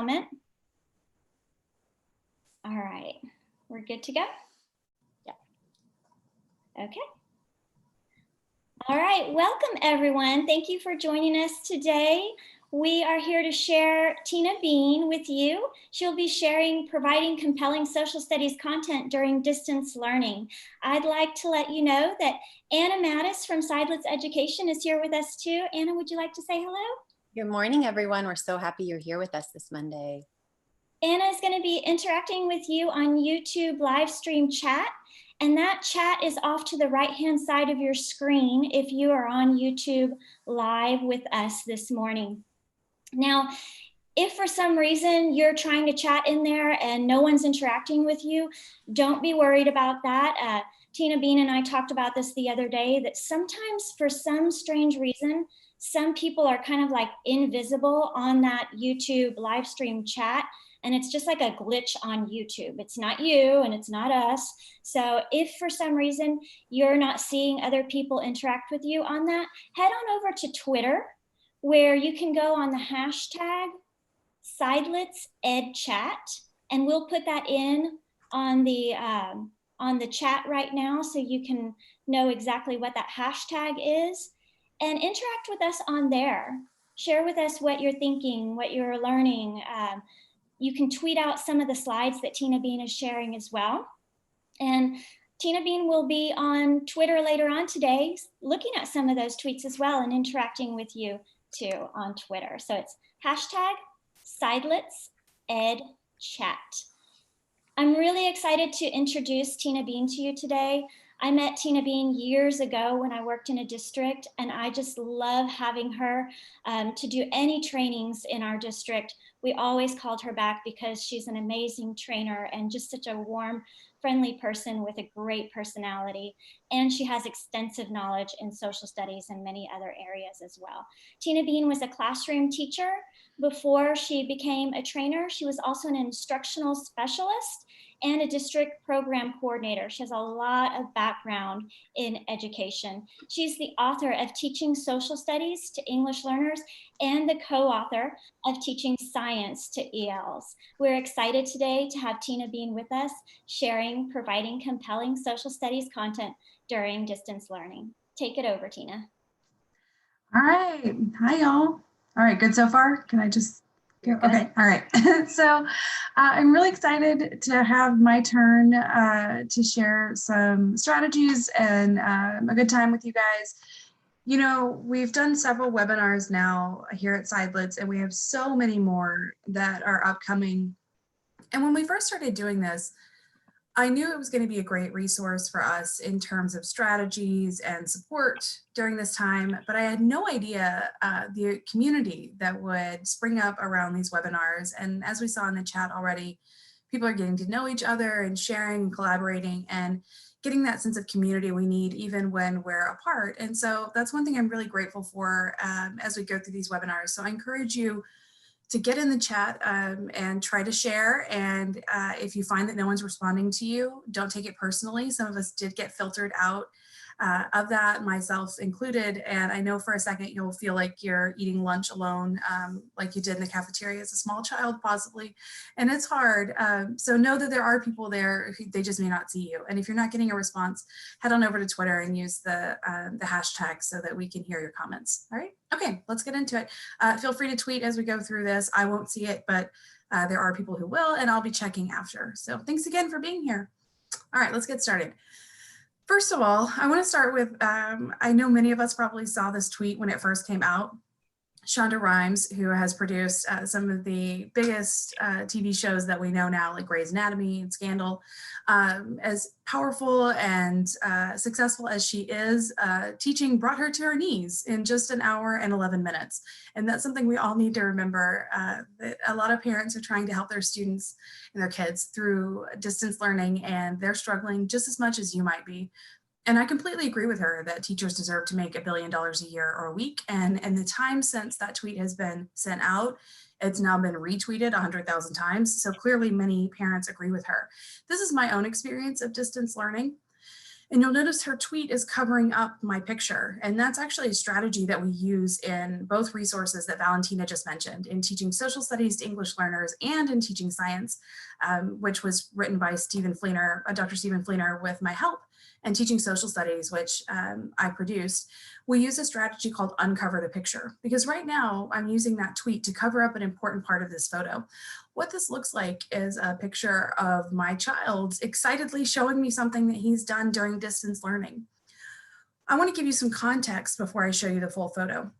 moment. All right, we're good to go? Yeah. Okay. All right, welcome everyone. Thank you for joining us today. We are here to share Tina Beene with you. She'll be providing compelling social studies content during distance learning. I'd like to let you know that Anna Mattis from Seidlitz Education is here with us too. Anna, would you like to say hello? Good morning, everyone. We're so happy you're here with us this Monday. Anna is going to be interacting with you on YouTube live stream chat, and that chat is off to the right-hand side of your screen if you are on YouTube live with us this morning. Now, if for some reason you're trying to chat in there and no one's interacting with you, don't be worried about that. Tina Beene and I talked about this the other day, that sometimes for some strange reason, some people are kind of like invisible on that YouTube live stream chat. And it's just like a glitch on YouTube. It's not you and it's not us. So if for some reason you're not seeing other people interact with you on that, head on over to Twitter, where you can go on the hashtag SeidlitzEdChat, and we'll put that in on the chat right now so you can know exactly what that hashtag is, and interact with us on there. Share with us what you're thinking, what you're learning. You can tweet out some of the slides that Tina Beene is sharing as well. And Tina Beene will be on Twitter later on today, looking at some of those tweets as well and interacting with you too on Twitter. So it's hashtag SeidlitzEdChat. I'm really excited to introduce Tina Beene to you today. I met Tina Beene years ago when I worked in a district, and I just love having her to do any trainings in our district. We always called her back because she's an amazing trainer and just such a warm, friendly person with a great personality. And she has extensive knowledge in social studies and many other areas as well. Tina Beene was a classroom teacher before she became a trainer. She was also an instructional specialist and a district program coordinator. She has a lot of background in education. She's the author of Teaching Social Studies to English Learners and the co-author of Teaching Science to ELLs. We're excited today to have Tina Beene with us, providing compelling social studies content during distance learning. Take it over, Tina. All right. Hi, y'all. All right, good so far? Can I just go? Okay, all right. So I'm really excited to have my turn to share some strategies and a good time with you guys. You know, we've done several webinars now here at Seidlitz, and we have so many more that are upcoming. And when we first started doing this, I knew it was going to be a great resource for us in terms of strategies and support during this time, but I had no idea the community that would spring up around these webinars. And as we saw in the chat already, people are getting to know each other and sharing and collaborating and getting that sense of community we need even when we're apart. And so that's one thing I'm really grateful for as we go through these webinars. So I encourage you to get in the chat and try to share. And if you find that no one's responding to you, don't take it personally. Some of us did get filtered out of that, myself included. And I know for a second you'll feel like you're eating lunch alone, like you did in the cafeteria as a small child, possibly. And it's hard. So know that there are people there who they just may not see you. And if you're not getting a response, head on over to Twitter and use the hashtag so that we can hear your comments. All right. Okay, let's get into it. Feel free to tweet as we go through this. I won't see it, but there are people who will, and I'll be checking after. So thanks again for being here. All right, let's get started. First of all, I want to start with, I know many of us probably saw this tweet when it first came out. Shonda Rhimes, who has produced some of the biggest TV shows that we know now, like Grey's Anatomy and Scandal, as powerful and successful as she is, teaching brought her to her knees in just an hour and 11 minutes. And that's something we all need to remember, that a lot of parents are trying to help their students and their kids through distance learning, and they're struggling just as much as you might be. And I completely agree with her that teachers deserve to make $1 billion a year or a week. And the time since that tweet has been sent out, it's now been retweeted 100,000 times. So clearly many parents agree with her. This is my own experience of distance learning. And you'll notice her tweet is covering up my picture. And that's actually a strategy that we use in both resources that Valentina just mentioned, in teaching social studies to English learners and in teaching science, which was written by Stephen Fleener, Dr. Stephen Fleener, with my help, and teaching social studies, which I produced. We use a strategy called uncover the picture, because right now I'm using that tweet to cover up an important part of this photo. What this looks like is a picture of my child excitedly showing me something that he's done during distance learning. I want to give you some context before I show you the full photo.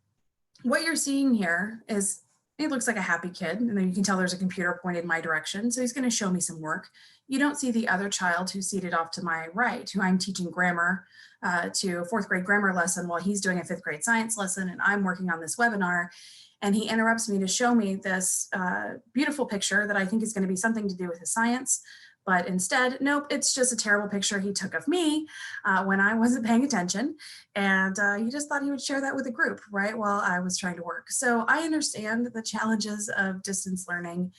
What you're seeing here is, he looks like a happy kid, and then you can tell there's a computer pointed my direction, so he's going to show me some work. You don't see the other child who's seated off to my right, who I'm teaching grammar to a 4th grade grammar lesson while he's doing a 5th grade science lesson, and I'm working on this webinar. And he interrupts me to show me this beautiful picture that I think is going to be something to do with his science. But instead, nope, it's just a terrible picture he took of me when I wasn't paying attention. And he just thought he would share that with the group, right, while I was trying to work. So I understand the challenges of distance learning.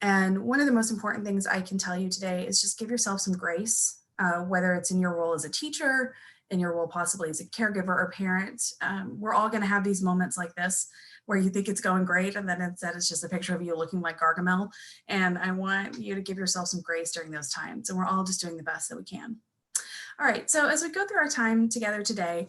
And one of the most important things I can tell you today is just give yourself some grace, whether it's in your role as a teacher, in your role possibly as a caregiver or parent. We're all going to have these moments like this where you think it's going great, and then instead it's just a picture of you looking like Gargamel. And I want you to give yourself some grace during those times, and we're all just doing the best that we can. All right, so as we go through our time together today,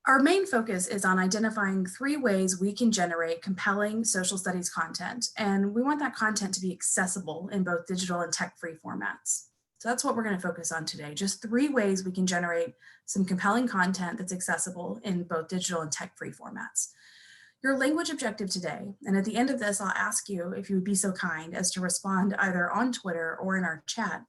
our main focus is on identifying 3 ways we can generate compelling social studies content, and we want that content to be accessible in both digital and tech-free formats. So that's what we're going to focus on today, just 3 ways we can generate some compelling content that's accessible in both digital and tech-free formats. Your language objective today, and at the end of this, I'll ask you if you would be so kind as to respond either on Twitter or in our chat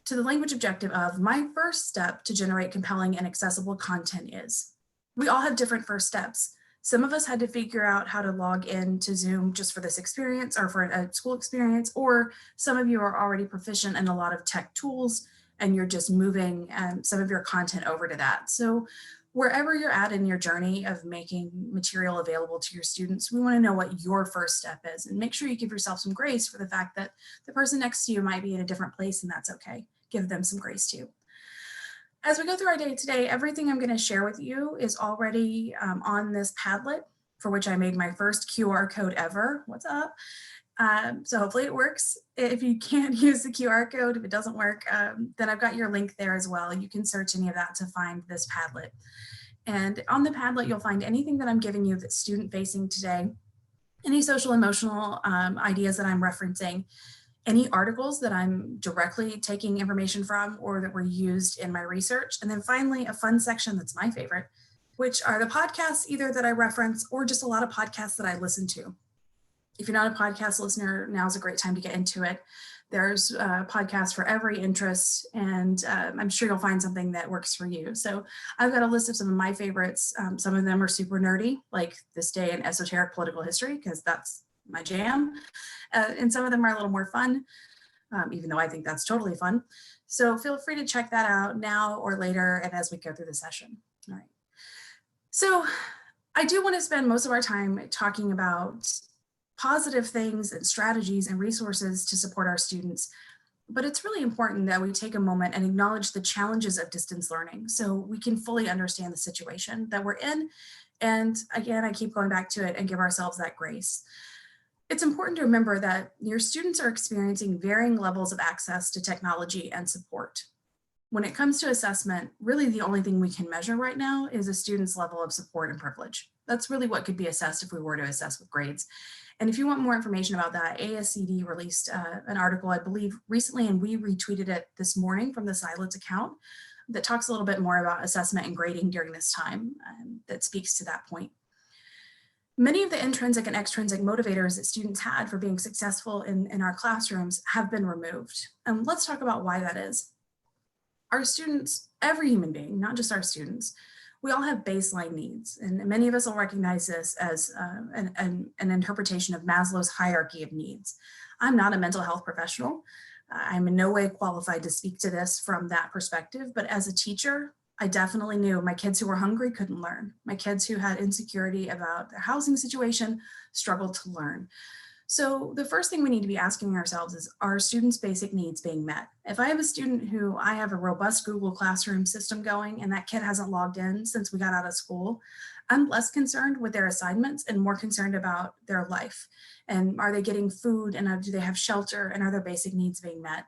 to the language objective of, my first step to generate compelling and accessible content is. We all have different first steps. Some of us had to figure out how to log in to Zoom just for this experience or for a school experience, or some of you are already proficient in a lot of tech tools and you're just moving some of your content over to that. So wherever you're at in your journey of making material available to your students, we want to know what your first step is, and make sure you give yourself some grace for the fact that the person next to you might be in a different place, and that's okay. Give them some grace too. As we go through our day today, everything I'm going to share with you is already on this Padlet, for which I made my first QR code ever. What's up? So hopefully it works. If you can't use the QR code, if it doesn't work, then I've got your link there as well. You can search any of that to find this Padlet. And on the Padlet, you'll find anything that I'm giving you that's student facing today, any social emotional ideas that I'm referencing, any articles that I'm directly taking information from or that were used in my research. And then finally, a fun section that's my favorite, which are the podcasts either that I reference or just a lot of podcasts that I listen to. If you're not a podcast listener, now's a great time to get into it. There's a podcast for every interest, and I'm sure you'll find something that works for you. So I've got a list of some of my favorites. Some of them are super nerdy, like This Day in Esoteric Political History, because that's my jam. And some of them are a little more fun, even though I think that's totally fun. So feel free to check that out now or later and as we go through the session. All right. So I do want to spend most of our time talking about positive things and strategies and resources to support our students. But it's really important that we take a moment and acknowledge the challenges of distance learning so we can fully understand the situation that we're in. And again, I keep going back to it and give ourselves that grace. It's important to remember that your students are experiencing varying levels of access to technology and support. When it comes to assessment, really the only thing we can measure right now is a student's level of support and privilege. That's really what could be assessed if we were to assess with grades. And if you want more information about that, ASCD released an article, I believe, recently, and we retweeted it this morning from the Silence account that talks a little bit more about assessment and grading during this time that speaks to that point. Many of the intrinsic and extrinsic motivators that students had for being successful in our classrooms have been removed. And let's talk about why that is. Our students, every human being, not just our students, we all have baseline needs. And many of us will recognize this as an interpretation of Maslow's hierarchy of needs. I'm not a mental health professional. I'm in no way qualified to speak to this from that perspective, but as a teacher, I definitely knew my kids who were hungry couldn't learn. My kids who had insecurity about their housing situation struggled to learn. So the first thing we need to be asking ourselves is, are students' basic needs being met? If I have a student who I have a robust Google Classroom system going and that kid hasn't logged in since we got out of school, I'm less concerned with their assignments and more concerned about their life. And are they getting food, and do they have shelter, and are their basic needs being met?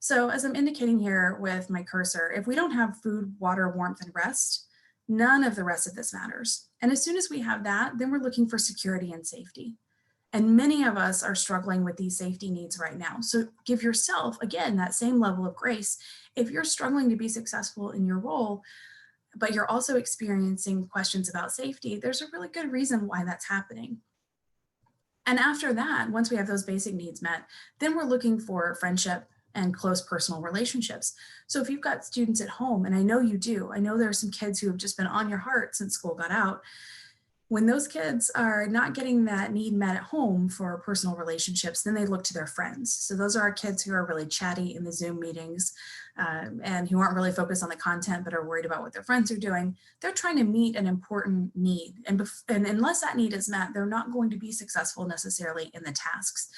So as I'm indicating here with my cursor, if we don't have food, water, warmth, and rest, none of the rest of this matters. And as soon as we have that, then we're looking for security and safety. And many of us are struggling with these safety needs right now. So give yourself, again, that same level of grace. If you're struggling to be successful in your role, but you're also experiencing questions about safety, there's a really good reason why that's happening. And after that, once we have those basic needs met, then we're looking for friendship and close personal relationships. So if you've got students at home, and I know you do, I know there are some kids who have just been on your heart since school got out. When those kids are not getting that need met at home for personal relationships, then they look to their friends. So those are our kids who are really chatty in the Zoom meetings and who aren't really focused on the content, but are worried about what their friends are doing. They're trying to meet an important need. And unless that need is met, they're not going to be successful necessarily in the tasks.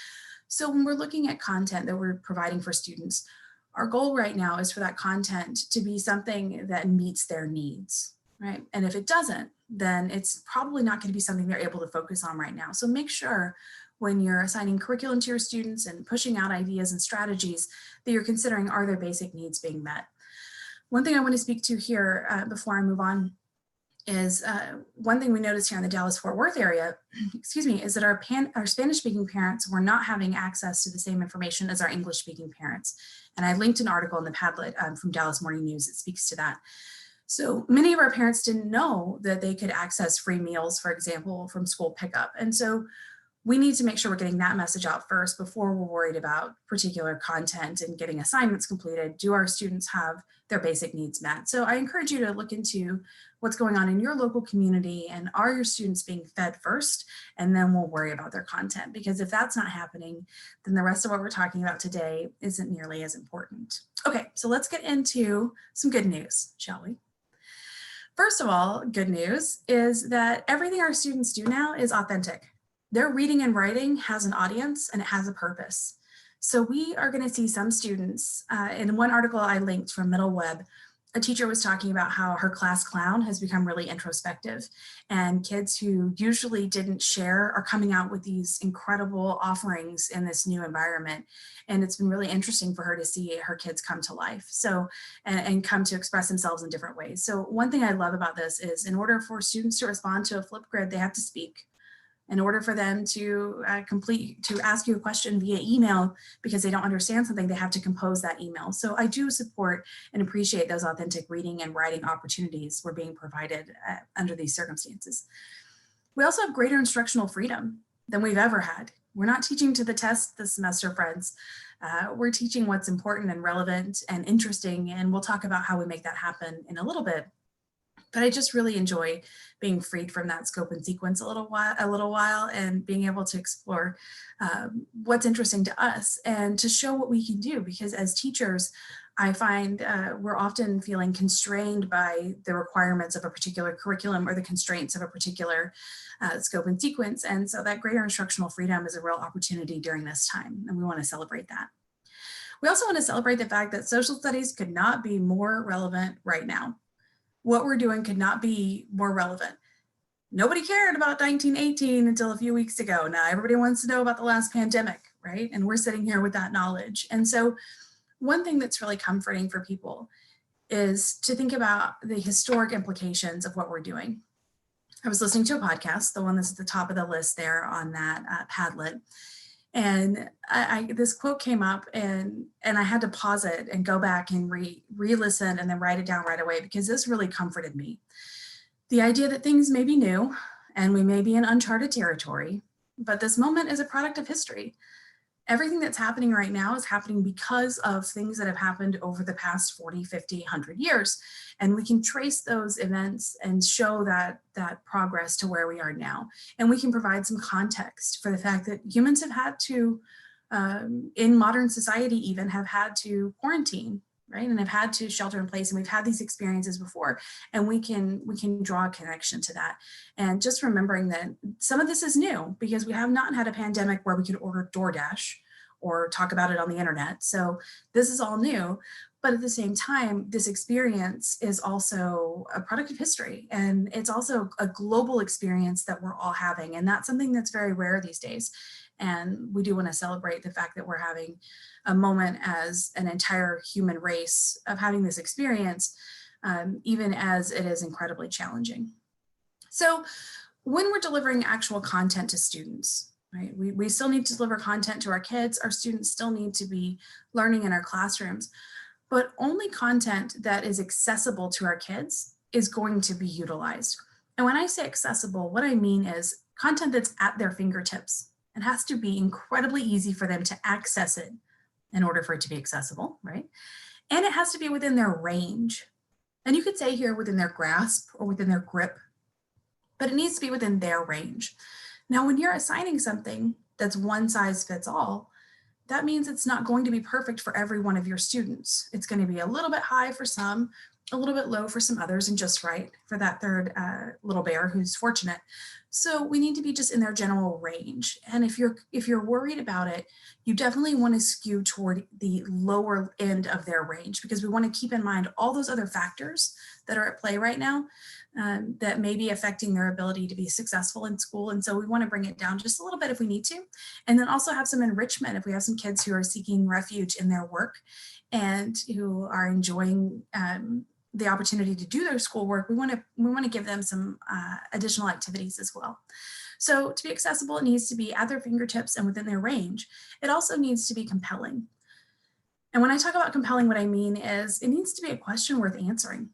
So when we're looking at content that we're providing for students, our goal right now is for that content to be something that meets their needs, right? And if it doesn't, then it's probably not going to be something they're able to focus on right now. So make sure when you're assigning curriculum to your students and pushing out ideas and strategies that you're considering, are their basic needs being met? One thing I want to speak to here before I move on is one thing we noticed here in the Dallas-Fort Worth area, excuse me, is that our Spanish-speaking parents were not having access to the same information as our English-speaking parents. And I linked an article in the Padlet from Dallas Morning News that speaks to that. So many of our parents didn't know that they could access free meals, for example, from school pickup. And so we need to make sure we're getting that message out first before we're worried about particular content and getting assignments completed. Do our students have their basic needs met? So I encourage you to look into what's going on in your local community, and are your students being fed first? And then we'll worry about their content, because if that's not happening, then the rest of what we're talking about today isn't nearly as important. Okay, so let's get into some good news, shall we? First of all, good news is that everything our students do now is authentic. Their reading and writing has an audience and it has a purpose. So we are going to see some students, in one article I linked from Middle Web, a teacher was talking about how her class clown has become really introspective, and kids who usually didn't share are coming out with these incredible offerings in this new environment. And it's been really interesting for her to see her kids come to life. So, and come to express themselves in different ways. So one thing I love about this is, in order for students to respond to a Flipgrid, they have to speak. In order for them to ask you a question via email because they don't understand something, they have to compose that email. So I do support and appreciate those authentic reading and writing opportunities we're being provided under these circumstances. We also have greater instructional freedom than we've ever had. We're not teaching to the test this semester, friends. We're teaching what's important and relevant and interesting, and we'll talk about how we make that happen in a little bit. But I just really enjoy being freed from that scope and sequence a little while, and being able to explore what's interesting to us and to show what we can do. Because as teachers, I find we're often feeling constrained by the requirements of a particular curriculum or the constraints of a particular scope and sequence. And so that greater instructional freedom is a real opportunity during this time, and we want to celebrate that. We also want to celebrate the fact that social studies could not be more relevant right now. What we're doing could not be more relevant. Nobody cared about 1918 until a few weeks ago. Now everybody wants to know about the last pandemic, right? And we're sitting here with that knowledge. And so one thing that's really comforting for people is to think about the historic implications of what we're doing. I was listening to a podcast, the one that's at the top of the list there on that Padlet. And this quote came up, and I had to pause it and go back and re-listen and then write it down right away, because this really comforted me. The idea that things may be new and we may be in uncharted territory, but this moment is a product of history. Everything that's happening right now is happening because of things that have happened over the past 40, 50, 100 years. And we can trace those events and show that progress to where we are now. And we can provide some context for the fact that humans have had to, in modern society even, have had to quarantine, right? And have had to shelter in place, and we've had these experiences before, and we can draw a connection to that. And just remembering that some of this is new because we have not had a pandemic where we could order DoorDash or talk about it on the internet. So this is all new. But at the same time, this experience is also a product of history, and it's also a global experience that we're all having. And that's something that's very rare these days. And we do want to celebrate the fact that we're having a moment as an entire human race of having this experience, even as it is incredibly challenging. So when we're delivering actual content to students, right, we still need to deliver content to our kids. Our students still need to be learning in our classrooms. But only content that is accessible to our kids is going to be utilized. And when I say accessible, what I mean is content that's at their fingertips. It has to be incredibly easy for them to access it in order for it to be accessible, right? And it has to be within their range. And you could say here within their grasp or within their grip, but it needs to be within their range. Now, when you're assigning something that's one size fits all, that means it's not going to be perfect for every one of your students. It's going to be a little bit high for some, a little bit low for some others, and just right for that third little bear who's fortunate. So we need to be just in their general range. And if you're worried about it, you definitely want to skew toward the lower end of their range, because we want to keep in mind all those other factors that are at play right now that may be affecting their ability to be successful in school. And so we want to bring it down just a little bit if we need to, and then also have some enrichment if we have some kids who are seeking refuge in their work and who are enjoying the opportunity to do their schoolwork. We want to give them some additional activities as well. So to be accessible, it needs to be at their fingertips and within their range. It also needs to be compelling. And when I talk about compelling, what I mean is it needs to be a question worth answering.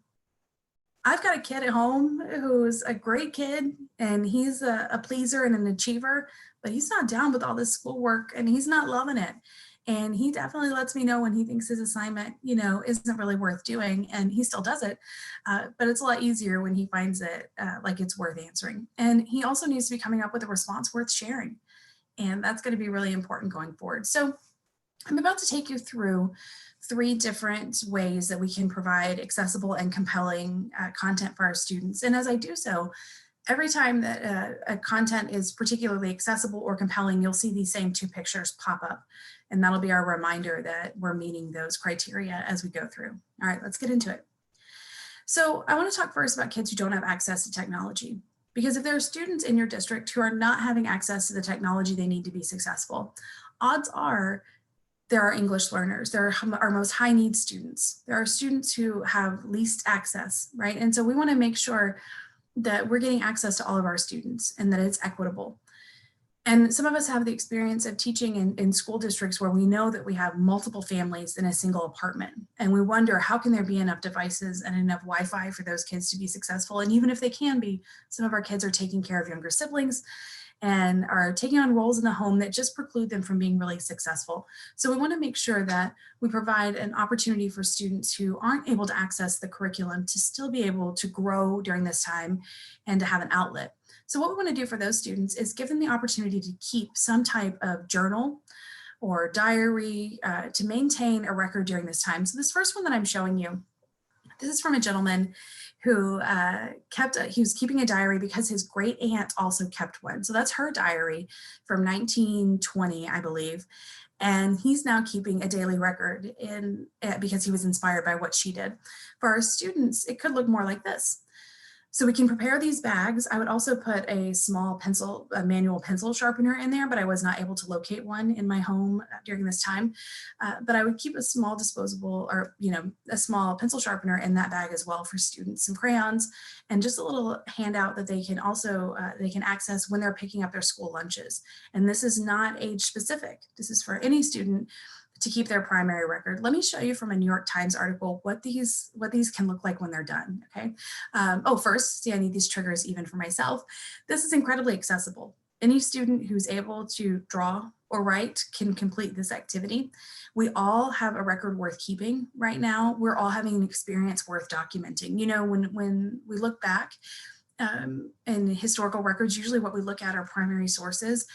I've got a kid at home who's a great kid, and he's a pleaser and an achiever, but he's not down with all this schoolwork and he's not loving it. And he definitely lets me know when he thinks his assignment, isn't really worth doing, and he still does it. But it's a lot easier when he finds it like it's worth answering. And he also needs to be coming up with a response worth sharing. And that's going to be really important going forward. So I'm about to take you through 3 different ways that we can provide accessible and compelling content for our students. And as I do so, every time that a content is particularly accessible or compelling, you'll see these same 2 pictures pop up. And that'll be our reminder that we're meeting those criteria as we go through. All right, let's get into it. So I want to talk first about kids who don't have access to technology. Because if there are students in your district who are not having access to the technology they need to be successful, odds are there are English learners, there are our most high needs students, there are students who have least access, right? And so we want to make sure that we're getting access to all of our students and that it's equitable. And some of us have the experience of teaching in school districts where we know that we have multiple families in a single apartment. And we wonder, how can there be enough devices and enough Wi-Fi for those kids to be successful? And even if they can be, some of our kids are taking care of younger siblings and are taking on roles in the home that just preclude them from being really successful. So we want to make sure that we provide an opportunity for students who aren't able to access the curriculum to still be able to grow during this time and to have an outlet. So what we want to do for those students is give them the opportunity to keep some type of journal or diary to maintain a record during this time. So this first one that I'm showing you, this is from a gentleman who he was keeping a diary because his great aunt also kept one. So that's her diary from 1920, I believe. And he's now keeping a daily record because he was inspired by what she did. For our students, it could look more like this. So we can prepare these bags. I would also put a small manual pencil sharpener in there, but I was not able to locate one in my home during this time. But I would keep a small disposable or, a small pencil sharpener in that bag as well for students, some crayons, and just a little handout that they can also, they can access when they're picking up their school lunches. And this is not age specific. This is for any student to keep their primary record. Let me show you from a New York Times article what these can look like when they're done, okay? First, see, I need these triggers even for myself. This is incredibly accessible. Any student who's able to draw or write can complete this activity. We all have a record worth keeping right now. We're all having an experience worth documenting. When we look back in historical records, usually what we look at are primary sources.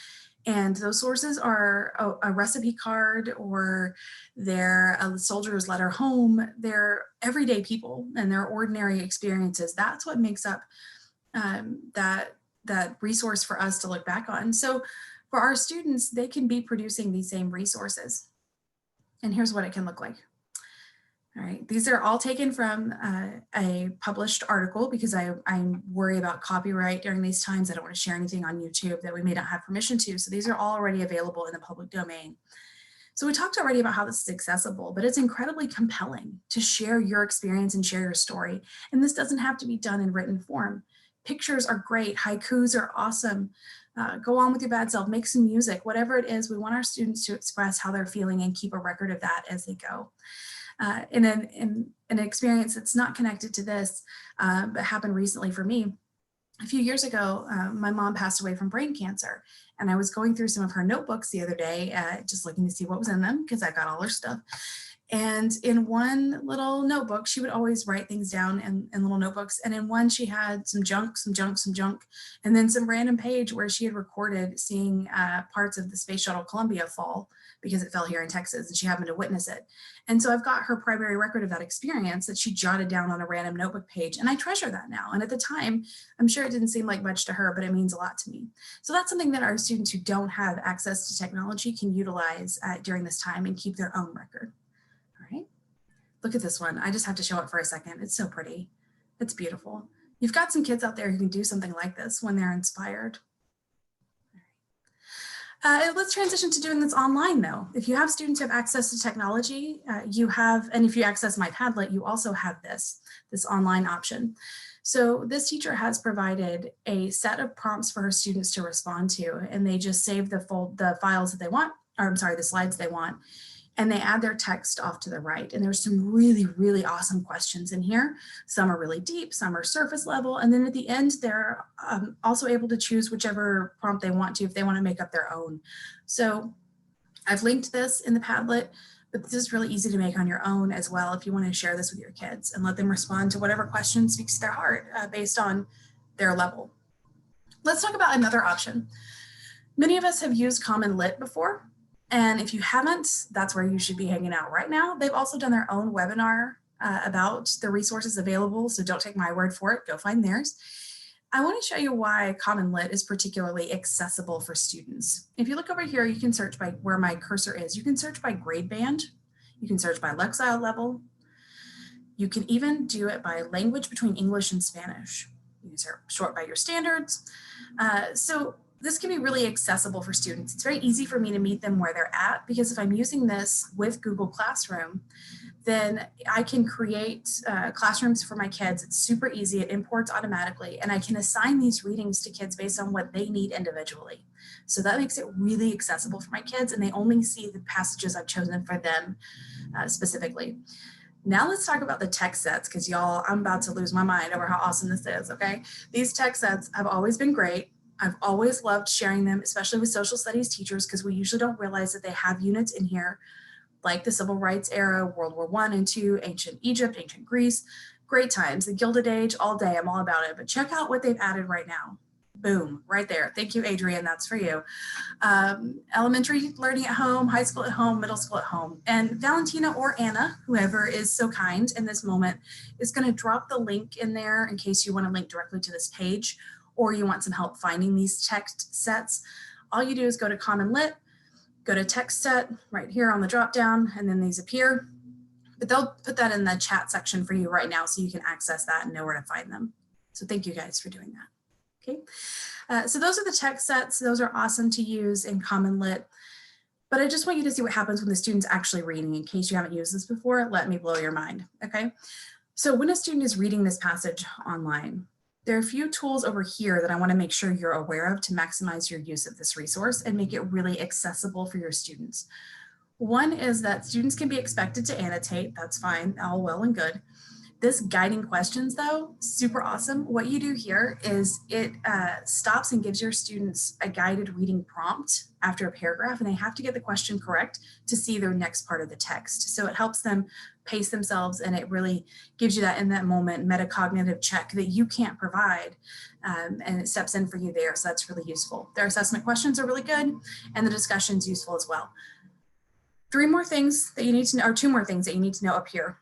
And those sources are a recipe card, or they're a soldier's letter home. They're everyday people and their ordinary experiences. That's what makes up that resource for us to look back on. So for our students, they can be producing these same resources. And here's what it can look like. All right, these are all taken from a published article, because I worry about copyright during these times. I don't want to share anything on YouTube that we may not have permission to. So these are all already available in the public domain. So we talked already about how this is accessible, but it's incredibly compelling to share your experience and share your story. And this doesn't have to be done in written form. Pictures are great, haikus are awesome. Go on with your bad self, make some music, whatever it is. We want our students to express how they're feeling and keep a record of that as they go. In an experience that's not connected to this, but happened recently for me. A few years ago, my mom passed away from brain cancer, and I was going through some of her notebooks the other day, just looking to see what was in them, because I got all her stuff. And in one little notebook, she would always write things down in little notebooks. And in one, she had some junk, and then some random page where she had recorded seeing parts of the Space Shuttle Columbia fall, because it fell here in Texas and she happened to witness it. And so I've got her primary record of that experience that she jotted down on a random notebook page. And I treasure that now. And at the time, I'm sure it didn't seem like much to her, but it means a lot to me. So that's something that our students who don't have access to technology can utilize during this time and keep their own record. All right, look at this one. I just have to show it for a second. It's so pretty. It's beautiful. You've got some kids out there who can do something like this when they're inspired. Let's transition to doing this online though. If you have students who have access to technology, you have, and if you access My Padlet, you also have this online option. So this teacher has provided a set of prompts for her students to respond to, and they just save the files that they want, or I'm sorry, the slides they want, and they add their text off to the right. And there's some really, really awesome questions in here. Some are really deep, some are surface level. And then at the end, they're also able to choose whichever prompt they want to, if they want to make up their own. So I've linked this in the Padlet, but this is really easy to make on your own as well if you want to share this with your kids and let them respond to whatever question speaks to their heart based on their level. Let's talk about another option. Many of us have used Common Lit before. And if you haven't, that's where you should be hanging out right now. They've also done their own webinar about the resources available. So don't take my word for it, go find theirs. I want to show you why Common Lit is particularly accessible for students. If you look over here, you can search by where my cursor is. You can search by grade band. You can search by Lexile level. You can even do it by language between English and Spanish. You can sort by your standards. So this can be really accessible for students. It's very easy for me to meet them where they're at, because if I'm using this with Google Classroom, then I can create classrooms for my kids. It's super easy, it imports automatically, and I can assign these readings to kids based on what they need individually. So that makes it really accessible for my kids, and they only see the passages I've chosen for them specifically. Now let's talk about the text sets, because y'all, I'm about to lose my mind over how awesome this is, okay? These text sets have always been great. I've always loved sharing them, especially with social studies teachers, because we usually don't realize that they have units in here like the Civil Rights era, World War I and II, ancient Egypt, ancient Greece, great times, the Gilded Age, all day, I'm all about it. But check out what they've added right now. Boom, right there. Thank you, Adrian, that's for you. Elementary learning at home, high school at home, middle school at home. And Valentina or Anna, whoever is so kind in this moment, is gonna drop the link in there in case you wanna link directly to this page, or you want some help finding these text sets. All you do is go to Common Lit, go to text set right here on the drop down, and then these appear. But they'll put that in the chat section for you right now so you can access that and know where to find them. So thank you guys for doing that. Okay, so those are the text sets. Those are awesome to use in Common Lit. But I just want you to see what happens when the student's actually reading. In case you haven't used this before, let me blow your mind, okay? So when a student is reading this passage online, there are a few tools over here that I want to make sure you're aware of to maximize your use of this resource and make it really accessible for your students. One is that students can be expected to annotate. That's fine, all well and good. This guiding questions though, super awesome. What you do here is it stops and gives your students a guided reading prompt after a paragraph, and they have to get the question correct to see their next part of the text. So it helps them pace themselves, and it really gives you that in that moment metacognitive check that you can't provide, and it steps in for you there. So that's really useful. Their assessment questions are really good, and the discussion's useful as well. Three more things that you need to know, or two more things that you need to know up here.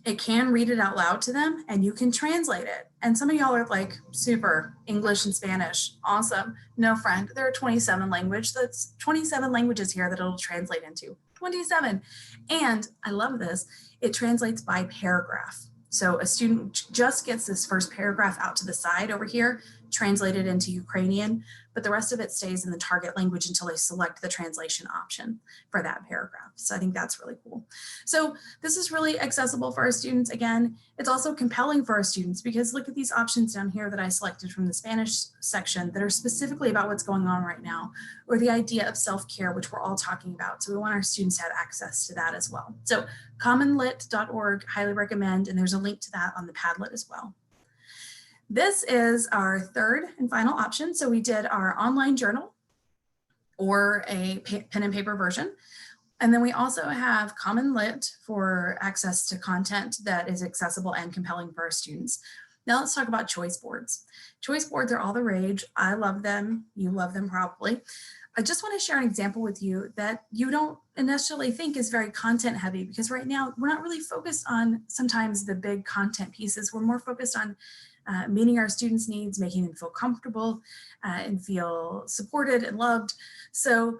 It can read it out loud to them, and you can translate it. And some of y'all are like, super, English and Spanish, awesome. No, friend, there are 27 languages. That's 27 languages here that it'll translate into. 27. And I love this, it translates by paragraph. So a student just gets this first paragraph out to the side over here, translated into Ukrainian, but the rest of it stays in the target language until they select the translation option for that paragraph. So I think that's really cool. So this is really accessible for our students. Again, it's also compelling for our students because look at these options down here that I selected from the Spanish section that are specifically about what's going on right now, or the idea of self-care, which we're all talking about. So we want our students to have access to that as well. So commonlit.org, highly recommend, and there's a link to that on the Padlet as well. This is our third and final option. So we did our online journal or a pen and paper version. And then we also have Common Lit for access to content that is accessible and compelling for our students. Now let's talk about choice boards. Choice boards are all the rage. I love them. You love them probably. I just want to share an example with you that you don't necessarily think is very content heavy, because right now we're not really focused on sometimes the big content pieces. We're more focused on meeting our students' needs, making them feel comfortable and feel supported and loved. So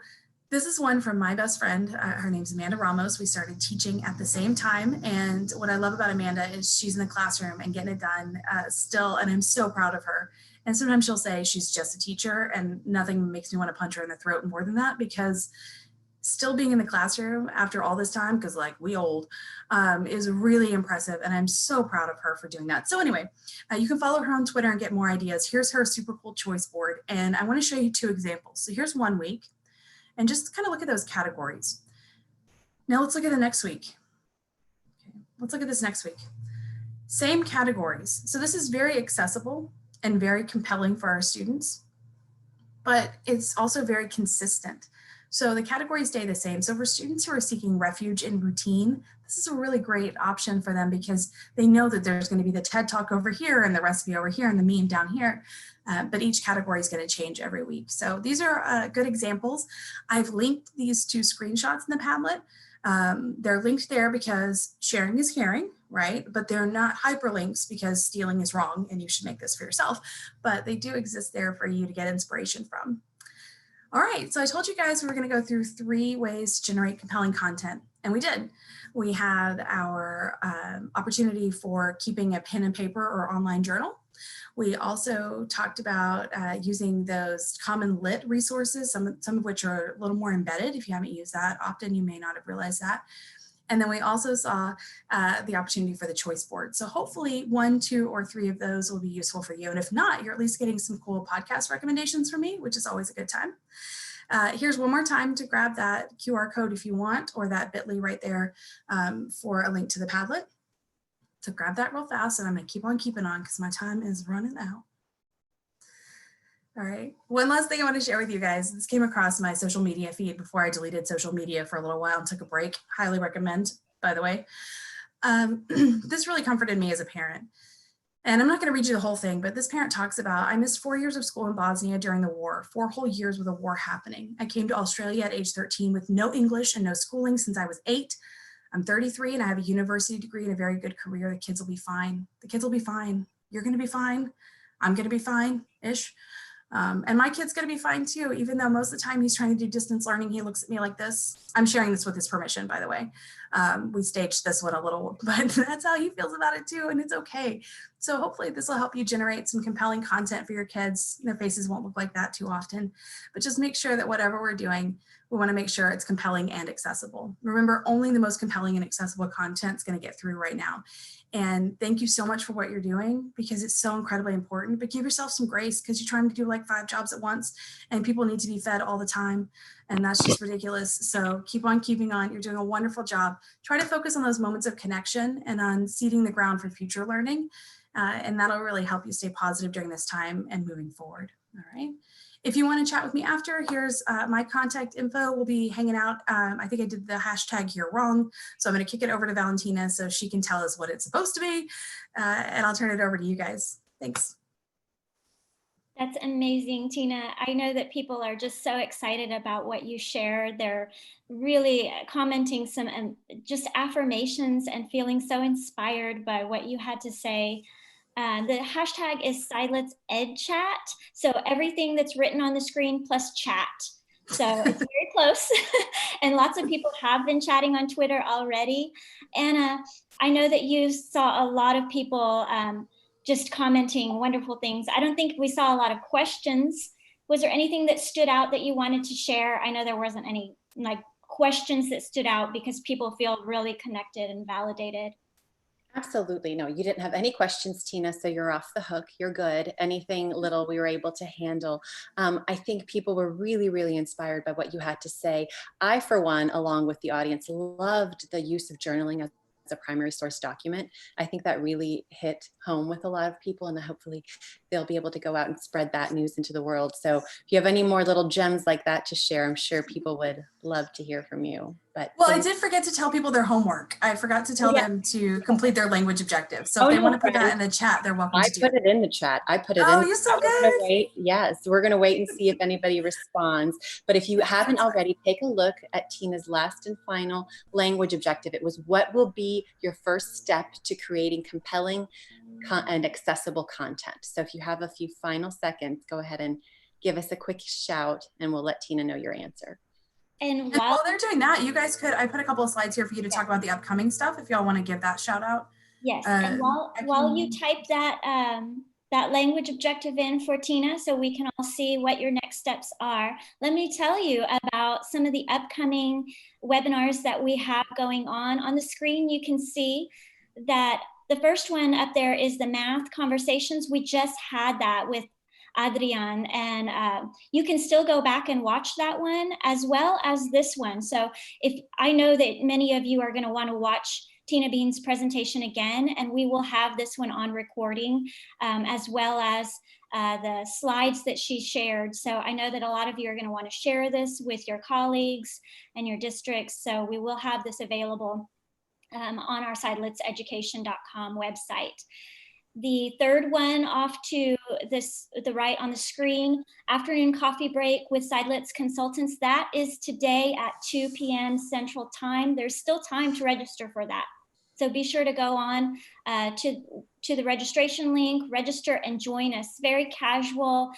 this is one from my best friend. Her name's Amanda Ramos. We started teaching at the same time. And what I love about Amanda is she's in the classroom and getting it done still. And I'm so proud of her. And sometimes she'll say she's just a teacher, and nothing makes me want to punch her in the throat more than that, because still being in the classroom after all this time, because like we old, is really impressive. And I'm so proud of her for doing that. So anyway, you can follow her on Twitter and get more ideas. Here's her super cool choice board. And I want to show you two examples. So here's 1 week, and just kind of look at those categories. Now let's look at the next week. Okay, let's look at this next week. Same categories. So this is very accessible and very compelling for our students, but it's also very consistent. So the categories stay the same. So for students who are seeking refuge in routine, this is a really great option for them, because they know that there's going to be the TED Talk over here and the recipe over here and the meme down here, but each category is going to change every week. So these are good examples. I've linked these two screenshots in the Padlet. They're linked there because sharing is caring, right? But they're not hyperlinks because stealing is wrong and you should make this for yourself, but they do exist there for you to get inspiration from. All right, so I told you guys we were going to go through 3 ways to generate compelling content, and we did. We had our opportunity for keeping a pen and paper or online journal. We also talked about using those Common Lit resources, some of which are a little more embedded. If you haven't used that often, you may not have realized that. And then we also saw the opportunity for the choice board. So hopefully 1, 2, or 3 of those will be useful for you. And if not, you're at least getting some cool podcast recommendations from me, which is always a good time. Here's one more time to grab that QR code if you want, or that bit.ly right there for a link to the Padlet. So grab that real fast, and I'm gonna keep on keeping on because my time is running out. All right, one last thing I want to share with you guys. This came across my social media feed before I deleted social media for a little while and took a break. Highly recommend, by the way. This really comforted me as a parent. And I'm not going to read you the whole thing, but this parent talks about, I missed 4 years of school in Bosnia during the war, 4 whole years with a war happening. I came to Australia at age 13 with no English and no schooling since I was 8. I'm 33 and I have a university degree and a very good career. The kids will be fine. The kids will be fine. You're going to be fine. I'm going to be fine-ish. And my kid's going to be fine too, even though most of the time he's trying to do distance learning. He looks at me like this. I'm sharing this with his permission, by the way. We staged this one a little, but that's how he feels about it too, and it's okay. So hopefully this will help you generate some compelling content for your kids. Their faces won't look like that too often, but just make sure that whatever we're doing, we want to make sure it's compelling and accessible. Remember, only the most compelling and accessible content is going to get through right now. And thank you so much for what you're doing, because it's so incredibly important. But give yourself some grace, because you're trying to do like 5 jobs at once and people need to be fed all the time. And that's just ridiculous. So keep on keeping on. You're doing a wonderful job. Try to focus on those moments of connection and on seeding the ground for future learning. And that'll really help you stay positive during this time and moving forward. All right. if you want to chat with me after, here's my contact info. We'll be hanging out. I think I did the hashtag here wrong, so I'm going to kick it over to Valentina so she can tell us what it's supposed to be, and I'll turn it over to you guys. Thanks. That's amazing, Tina. I know that people are just so excited about what you shared. They're really commenting some just affirmations and feeling so inspired by what you had to say. The hashtag is Silence Ed Chat. So everything that's written on the screen plus chat. So it's very close. And lots of people have been chatting on Twitter already. Anna, I know that you saw a lot of people just commenting wonderful things. I don't think we saw a lot of questions. Was there anything that stood out that you wanted to share? I know there wasn't any like questions that stood out because people feel really connected and validated. Absolutely. No, you didn't have any questions, Tina, so you're off the hook. You're good. Anything little we were able to handle. I think people were really, really inspired by what you had to say. I, for one, along with the audience, loved the use of journaling as a primary source document. I think that really hit home with a lot of people, and hopefully they'll be able to go out and spread that news into the world. So if you have any more little gems like that to share, I'm sure people would love to hear from you. But well, I did forget to tell people their homework. I forgot to tell them to complete their language objective. So if they want to put that in the chat, they're welcome to do it. I put it in the chat. I put it in. Oh, you're so good. Yes, we're going to wait and see if anybody responds. But if you haven't already, take a look at Tina's last and final language objective. It was what will be your first step to creating compelling and accessible content. So if you have a few final seconds, go ahead and give us a quick shout and we'll let Tina know your answer. And while they're doing that, you guys could, I put a couple of slides here for you to talk about the upcoming stuff if y'all want to give that shout out. Yes, and while you type that that language objective in for Tina so we can all see what your next steps are, let me tell you about some of the upcoming webinars that we have going on. On the screen, you can see that the first one up there is the math conversations. We just had that with Adrian, and you can still go back and watch that one as well as this one. So if I know that many of you are going to want to watch Tina Beene's presentation again, and we will have this one on recording as well as the slides that she shared. So I know that a lot of you are going to want to share this with your colleagues and your districts. So we will have this available on our sideletseducation.com website. The third one off to the right on the screen, afternoon coffee break with Sidelets consultants. That is today at 2 p.m. Central Time. There's still time to register for that. So be sure to go on to the registration link, register and join us. Very casual,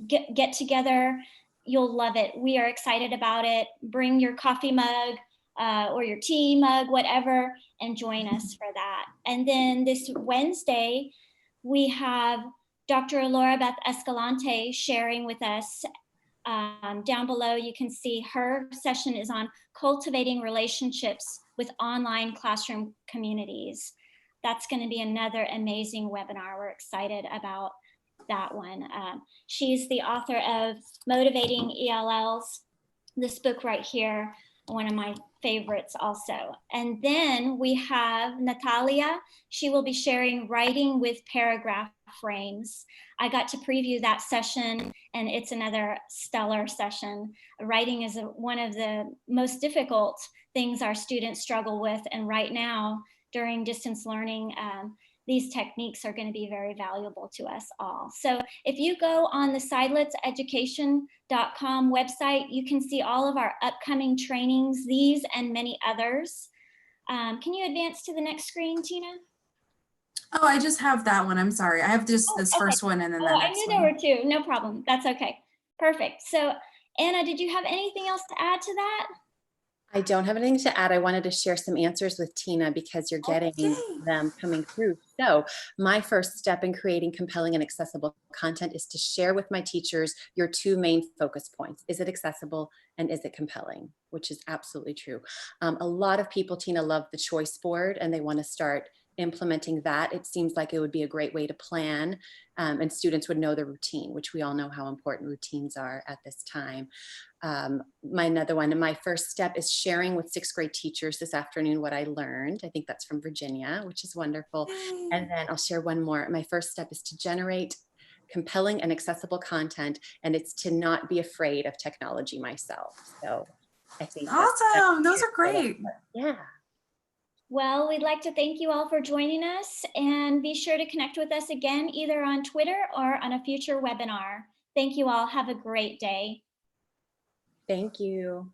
get together. You'll love it. We are excited about it. Bring your coffee mug, or your tea mug, whatever, and join us for that. And then this Wednesday, we have Dr. Laura Beth Escalante sharing with us. Down below, you can see her session is on cultivating relationships with online classroom communities. That's going to be another amazing webinar. We're excited about that one. She's the author of Motivating ELLs, this book right here, one of my favorites also. And then we have Natalia. She will be sharing writing with paragraph frames. I got to preview that session, and it's another stellar session. Writing is one of the most difficult things our students struggle with, and right now during distance learning, these techniques are going to be very valuable to us all. So if you go on the sideletseducation.com website, you can see all of our upcoming trainings, these and many others. Can you advance to the next screen, Tina? Oh, I just have that one. I'm sorry. I have just this first one and then the next one. I knew there were two. No problem. That's okay. Perfect. So Anna, did you have anything else to add to that? I don't have anything to add. I wanted to share some answers with Tina because you're getting them coming through. So my first step in creating compelling and accessible content is to share with my teachers your two main focus points. Is it accessible and is it compelling? Which is absolutely true. A lot of people, Tina, love the choice board and they want to start implementing that. It seems like it would be a great way to plan and students would know the routine, which we all know how important routines are at this time. My first step is sharing with 6th grade teachers this afternoon what I learned. I think that's from Virginia, which is wonderful. And then I'll share one more. My first step is to generate compelling and accessible content, and it's to not be afraid of technology myself. So I think Awesome. Those are great. Yeah. Well, we'd like to thank you all for joining us, and be sure to connect with us again, either on Twitter or on a future webinar. Thank you all. Have a great day. Thank you.